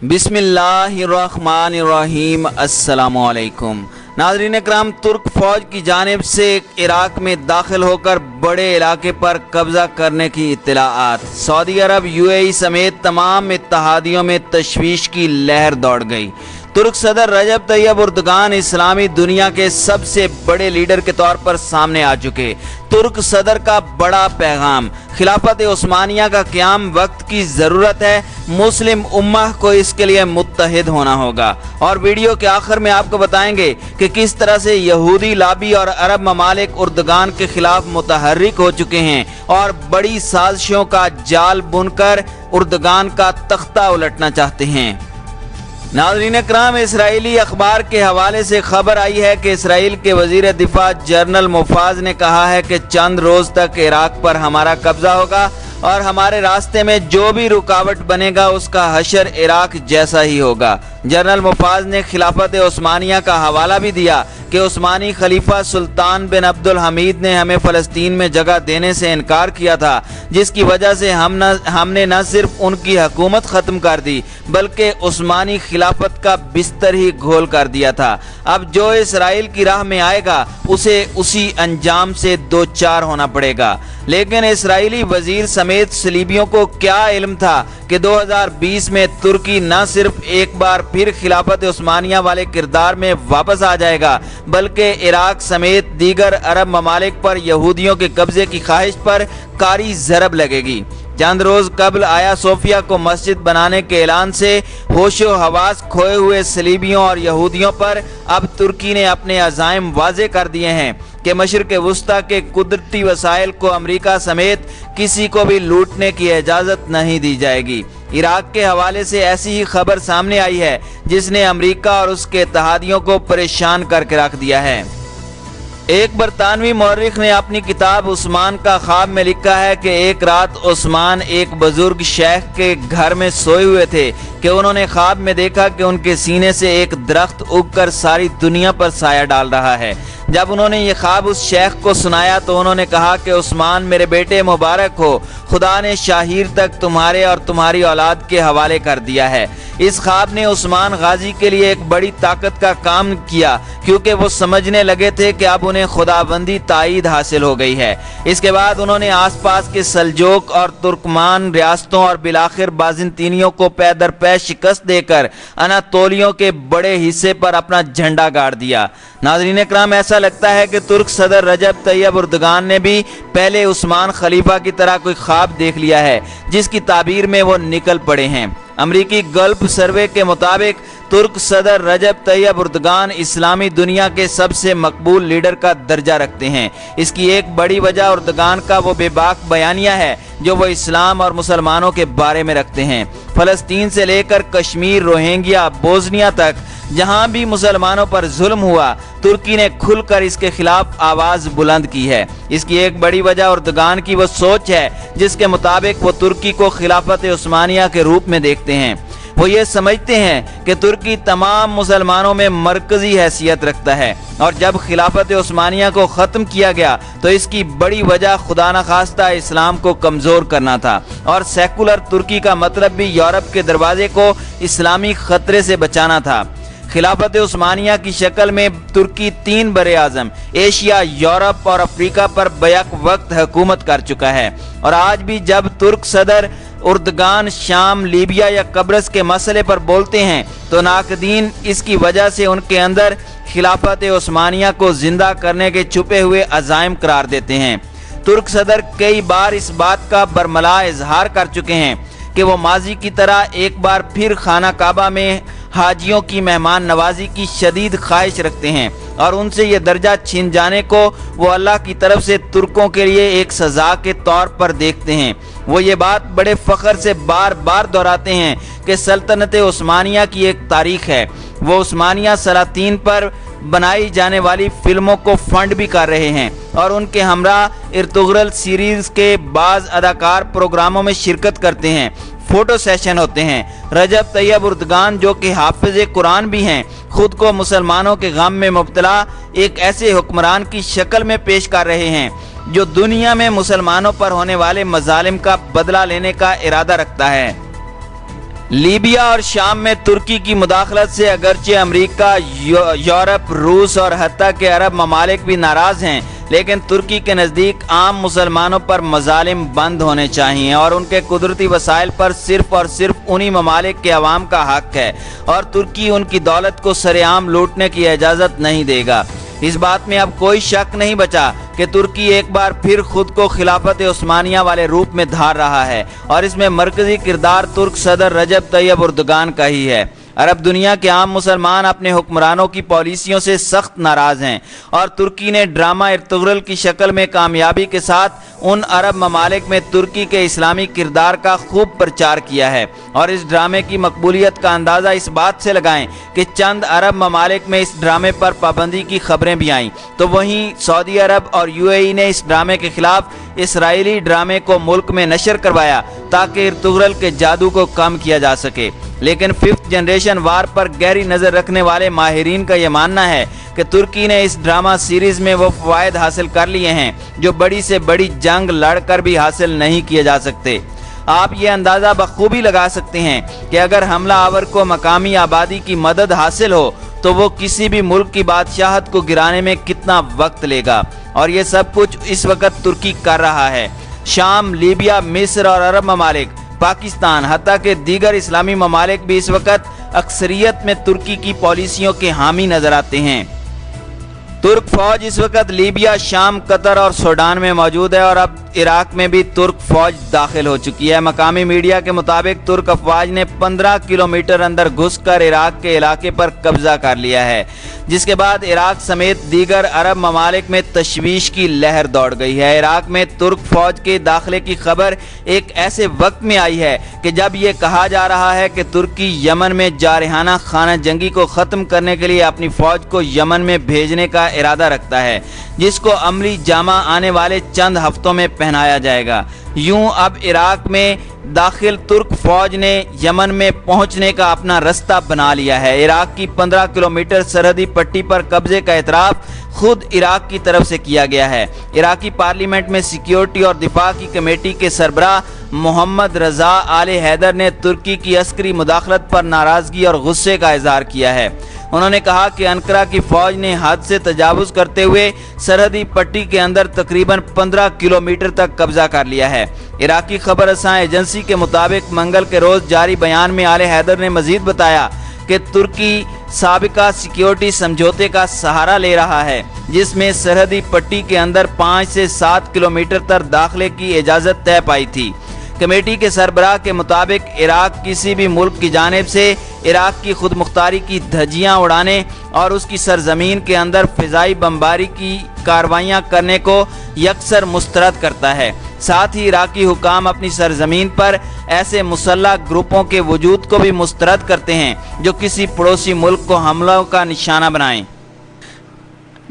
बिस्मिल्लाहिर्रहमानिर्रहीम। अस्सलामुअलैकुम नाज़रीन इकराम, तुर्क फ़ौज की जानिब से इराक़ में दाखिल होकर बड़े इलाके पर कब्ज़ा करने की इत्तलाआत। सऊदी अरब, UAE समेत तमाम इत्तहादियों में तशवीश की लहर दौड़ गई। तुर्क सदर रजब तैयब एर्दोगान इस्लामी दुनिया के सबसे बड़े लीडर के तौर पर सामने आ चुके। तुर्क सदर का बड़ा पैगाम, खिलाफत उस्मानिया का क़याम वक्त की ज़रूरत है, मुस्लिम उम्मह को इसके लिए मुत्तहिद होना होगा। और वीडियो के आखिर में आपको बताएंगे कि किस तरह से यहूदी लाबी और अरब ममालिक एर्दोगान के खिलाफ मुतहर्रिक हो चुके हैं और बड़ी साजिशों का जाल बुनकर एर्दोगान का तख्ता उलटना चाहते हैं। नाज़रीन इकराम, इसराइली अखबार के हवाले से खबर आई है कि इसराइल के वज़ीर दिफा जनरल मुफाज ने कहा है कि चंद रोज़ तक इराक़ पर हमारा कब्ज़ा होगा और हमारे रास्ते में जो भी रुकावट बनेगा उसका हशर इराक़ जैसा ही होगा। जनरल मुफाज ने खिलाफत उस्मानिया का हवाला भी दिया कि उस्मानी खलीफा सुल्तान बिन अब्दुल हमीद ने हमें फ़लस्तीन में जगह देने से इनकार किया था, जिसकी वजह से हमने न सिर्फ उनकी हुकूमत ख़त्म कर दी बल्कि उस्मानी खिलाफत का बिस्तर ही घोल कर दिया था। अब जो इसराइल की राह में आएगा उसे उसी अंजाम से दो चार होना पड़ेगा। लेकिन इसराइली वजीर समेत सलीबियों को क्या इल्म था कि 2020 में तुर्की न सिर्फ एक बार फिर खिलाफत उस्मानिया वाले किरदार में वापस आ जाएगा बल्कि इराक़ समेत दीगर अरब ममालिक पर यहूदियों के कब्जे की ख्वाहिश पर कारी ज़रब लगेगी। चंद रोज़ कबल आया सोफिया को मस्जिद बनाने के ऐलान से होशो हवास खोए हुए सलीबियों और यहूदियों पर अब तुर्की ने अपने अज़ाइम वाज़े कर दिए हैं कि मशरिक़ वुस्ता के कुदरती वसाइल को अमरीका समेत किसी को भी लूटने की इजाज़त नहीं दी जाएगी। इराक़ के हवाले से ऐसी ही खबर सामने आई है जिसने अमरीका और उसके इत्तहादियों को परेशान करके रख दिया है। एक बरतानवी मौर्रिख ने अपनी किताब उस्मान का ख्वाब में लिखा है कि एक रात उस्मान एक बुजुर्ग शेख के घर में सोए हुए थे कि उन्होंने ख्वाब में देखा कि उनके सीने से एक दरख्त उगकर सारी दुनिया पर साया डाल रहा है। जब उन्होंने ये ख्वाब उस शेख को सुनाया तो उन्होंने कहा कि उस्मान मेरे बेटे मुबारक हो, खुदा ने शाहीर तक तुम्हारे और तुम्हारी औलाद के हवाले कर दिया है। इस ख्वाब ने उस्मान गाजी के लिए एक बड़ी ताकत का काम किया क्योंकि वो समझने लगे थे कि अब उन्हें खुदाबंदी ताईद हासिल हो गई है। इसके बाद उन्होंने आसपास के सल्जोक और तुर्कमान रियासतों और बिलाखिर बाज़ंतीनियों को पै दर पै शिकस्त देकर अनातोलियों के बड़े हिस्से पर अपना झंडा गाड़ दिया। नाज़रीन इकराम, ऐसा लगता है कि तुर्क सदर रजब तैयब एर्दोगान ने भी पहले उस्मान खलीफा की तरह कोई ख्वाब देख लिया है जिसकी ताबीर में वो निकल पड़े हैं। अमरीकी गल्फ सर्वे के मुताबिक तुर्क सदर रजब तैयब एर्दोगान इस्लामी दुनिया के सबसे मकबूल लीडर का दर्जा रखते हैं। इसकी एक बड़ी वजह एर्दोगान का वो बेबाक बयानिया है जो वो इस्लाम और मुसलमानों के बारे में रखते हैं। फ़लस्तीन से लेकर कश्मीर, रोहिंग्या, बोस्निया तक जहां भी मुसलमानों पर जुल्म हुआ तुर्की ने खुलकर इसके खिलाफ आवाज़ बुलंद की है। इसकी एक बड़ी वजह एर्दोगान की वो सोच है जिसके मुताबिक वो तुर्की को खिलाफत उस्मानिया के रूप में देखते हैं। वो ये समझते हैं कि तुर्की तमाम मुसलमानों में मरकजी हैसियत रखता है और जब खिलाफत उस्मानिया को ख़त्म किया गया तो इसकी बड़ी वजह खुदा न खास्ता इस्लाम को कमज़ोर करना था और सेकुलर तुर्की का मतलब भी यूरोप के दरवाजे को इस्लामी ख़तरे से बचाना था। खिलाफत उस्मानिया की शक्ल में तुर्की 3 बरे आज़म एशिया, यूरोप और अफ्रीका पर बैक वक्त हुकूमत कर चुका है। और आज भी जब तुर्क सदर एर्दोगान शाम, लीबिया या कब्रस के मसले पर बोलते हैं तो नाकदीन इसकी वजह से उनके अंदर खिलाफत उस्मानिया को जिंदा करने के छुपे हुए अज़ाइम करार देते हैं। तुर्क सदर कई बार इस बात का बरमला इजहार कर चुके हैं कि वो माजी की तरह एक बार फिर खाना काबा में हाजियों की मेहमान नवाजी की शदीद ख्वाहिश रखते हैं और उनसे ये दर्जा छीन जाने को वो अल्लाह की तरफ से तुर्कों के लिए एक सज़ा के तौर पर देखते हैं। वो ये बात बड़े फ़ख्र से बार बार दोहराते हैं कि सल्तनत उस्मानिया की एक तारीख है। वो उस्मानिया सलातीन पर बनाई जाने वाली फिल्मों को फंड भी कर रहे हैं और उनके हमरा इर्तुगरल सीरीज़ के बाज़ अदाकार प्रोग्रामों में शिरकत करते हैं, फ़ोटो सेशन होते हैं। रजब तैयब एर्दोगान जो कि हाफिज़ कुरान भी हैं, खुद को मुसलमानों के गम में मुब्तला एक ऐसे हुक्मरान की शक्ल में पेश कर रहे हैं जो दुनिया में मुसलमानों पर होने वाले मजालिम का बदला लेने का इरादा रखता है। لیبیا اور شام میں ترکی کی مداخلت سے اگرچہ امریکہ، یورپ، روس اور حتیٰ کہ عرب ممالک بھی ناراض ہیں، لیکن ترکی کے نزدیک عام مسلمانوں پر مظالم بند ہونے چاہیے اور ان کے قدرتی وسائل پر صرف اور صرف انہی ممالک کے عوام کا حق ہے، اور ترکی ان کی دولت کو سرے عام لوٹنے کی اجازت نہیں دے گا۔ اس بات میں اب کوئی شک نہیں بچا کہ ترکی ایک بار پھر خود کو خلافت عثمانیہ والے روپ میں دھار رہا ہے، اور اس میں مرکزی کردار ترک صدر رجب طیب اردوغان کا ہی ہے۔ عرب دنیا کے عام مسلمان اپنے حکمرانوں کی پالیسیوں سے سخت ناراض ہیں، اور ترکی نے ڈرامہ ارطغرل کی شکل میں کامیابی کے ساتھ ان عرب ممالک میں ترکی کے اسلامی کردار کا خوب پرچار کیا ہے، اور اس ڈرامے کی مقبولیت کا اندازہ اس بات سے لگائیں کہ چند عرب ممالک میں اس ڈرامے پر پابندی کی خبریں بھی آئیں، تو وہیں سعودی عرب اور UAE نے اس ڈرامے کے خلاف اسرائیلی ڈرامے کو ملک میں نشر کروایا تاکہ ارطغرل کے جادو کو کم کیا جا سکے۔ لیکن 5th جنریشن وار پر گہری نظر رکھنے والے ماہرین کا یہ ماننا ہے کہ ترکی نے اس ڈرامہ سیریز میں وہ فوائد حاصل کر لیے ہیں جو بڑی سے بڑی جنگ لڑ کر بھی حاصل نہیں کیے جا سکتے۔ آپ یہ اندازہ بخوبی لگا سکتے ہیں کہ اگر حملہ آور کو مقامی آبادی کی مدد حاصل ہو تو وہ کسی بھی ملک کی بادشاہت کو گرانے میں کتنا وقت لے گا، اور یہ سب کچھ اس وقت ترکی کر رہا ہے۔ شام، لیبیا، مصر اور عرب ممالک، پاکستان، حتیٰ کہ دیگر اسلامی ممالک بھی اس وقت اکثریت میں ترکی کی پالیسیوں کے حامی نظر آتے ہیں۔ ترک فوج اس وقت لیبیا، شام، قطر اور سوڈان میں موجود ہے، اور اب عراق میں بھی ترک فوج داخل ہو چکی ہے۔ مقامی میڈیا کے مطابق ترک افواج نے 15 کلومیٹر اندر گھس کر عراق کے علاقے پر قبضہ کر لیا ہے، جس کے بعد عراق سمیت دیگر عرب ممالک میں تشویش کی لہر دوڑ گئی ہے۔ عراق میں ترک فوج کے داخلے کی خبر ایک ایسے وقت میں آئی ہے کہ جب یہ کہا جا رہا ہے کہ ترکی یمن میں جارحانہ خانہ جنگی کو ختم کرنے کے لیے اپنی فوج کو یمن میں بھیجنے کا ارادہ رکھتا ہے، جس کو عملی جامہ آنے والے چند ہفتوں میں پہنایا جائے گا۔ یوں اب عراق میں داخل ترک فوج نے یمن میں پہنچنے کا اپنا رستہ بنا لیا ہے۔ عراق کی 15 کلومیٹر سرحدی پٹی پر قبضے کا اعتراف خود عراق کی طرف سے کیا گیا ہے۔ عراقی پارلیمنٹ میں سیکیورٹی اور دفاع کی کمیٹی کے سربراہ محمد رضا آل حیدر نے ترکی کی عسکری مداخلت پر ناراضگی اور غصے کا اظہار کیا ہے۔ انہوں نے کہا کہ انقرہ کی فوج نے حد سے تجاوز کرتے ہوئے سرحدی پٹی کے اندر تقریباً 15 کلومیٹر تک قبضہ کر لیا ہے۔ عراقی خبر رساں ایجنسی کے مطابق منگل کے روز جاری بیان میں آل حیدر نے مزید بتایا کہ ترکی سابقہ سیکیورٹی سمجھوتے کا سہارا لے رہا ہے، جس میں سرحدی پٹی کے اندر 5 سے 7 کلومیٹر تک داخلے کی اجازت طے پائی تھی۔ کمیٹی کے سربراہ کے مطابق عراق کسی بھی ملک کی جانب سے عراق کی خود مختاری کی دھجیاں اڑانے اور اس کی سرزمین کے اندر فضائی بمباری کی کارروائیاں کرنے کو یکسر مسترد کرتا ہے۔ ساتھ ہی عراقی حکام اپنی سرزمین پر ایسے مسلح گروپوں کے وجود کو بھی مسترد کرتے ہیں جو کسی پڑوسی ملک کو حملوں کا نشانہ بنائیں۔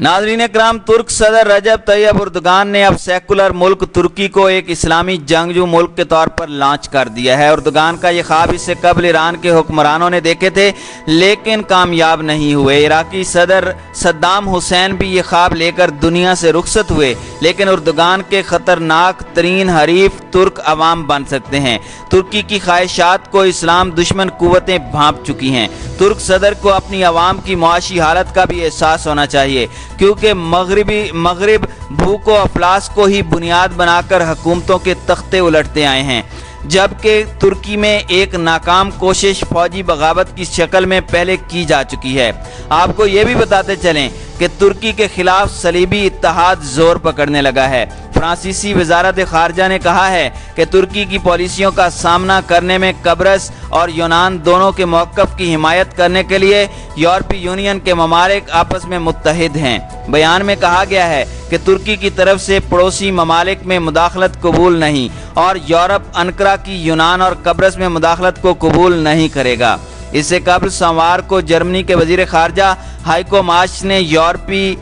ناظرین اکرام، ترک صدر رجب طیب اردوغان نے اب سیکولر ملک ترکی کو ایک اسلامی جنگجو ملک کے طور پر لانچ کر دیا ہے۔ اردوغان کا یہ خواب اس سے قبل ایران کے حکمرانوں نے دیکھے تھے، لیکن کامیاب نہیں ہوئے۔ عراقی صدر صدام حسین بھی یہ خواب لے کر دنیا سے رخصت ہوئے، لیکن اردوغان کے خطرناک ترین حریف ترک عوام بن سکتے ہیں۔ ترکی کی خواہشات کو اسلام دشمن قوتیں بھانپ چکی ہیں۔ ترک صدر کو اپنی عوام کی معاشی حالت کا بھی احساس ہونا چاہیے، کیونکہ مغرب بھوک و افلاس کو ہی بنیاد بنا کر حکومتوں کے تختے الٹتے آئے ہیں، جبکہ ترکی میں ایک ناکام کوشش فوجی بغاوت کی شکل میں پہلے کی جا چکی ہے۔ آپ کو یہ بھی بتاتے چلیں کہ ترکی کے خلاف صلیبی اتحاد زور پکڑنے لگا ہے۔ فرانسیسی وزارت خارجہ نے کہا ہے کہ ترکی کی پالیسیوں کا سامنا کرنے میں قبرص اور یونان دونوں کے موقف کی حمایت کرنے کے لیے یورپی یونین کے ممالک آپس میں متحد ہیں۔ بیان میں کہا گیا ہے کہ ترکی کی طرف سے پڑوسی ممالک میں مداخلت قبول نہیں، اور یورپ انقرہ کی یونان اور قبرص میں مداخلت کو قبول نہیں کرے گا۔ اس سے قبل سوموار کو جرمنی کے وزیر خارجہ ہائیکو ماش نے یورپی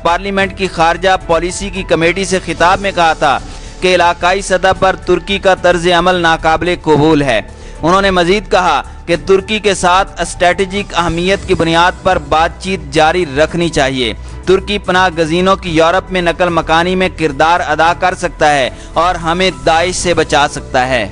پارلیمنٹ کی خارجہ پالیسی کی کمیٹی سے خطاب میں کہا تھا کہ علاقائی سطح پر ترکی کا طرز عمل ناقابل قبول ہے۔ انہوں نے مزید کہا کہ ترکی کے ساتھ اسٹریٹجک اہمیت کی بنیاد پر بات چیت جاری رکھنی چاہیے۔ ترکی پناہ گزینوں کی یورپ میں نقل مکانی میں کردار ادا کر سکتا ہے اور ہمیں داعش سے بچا سکتا ہے۔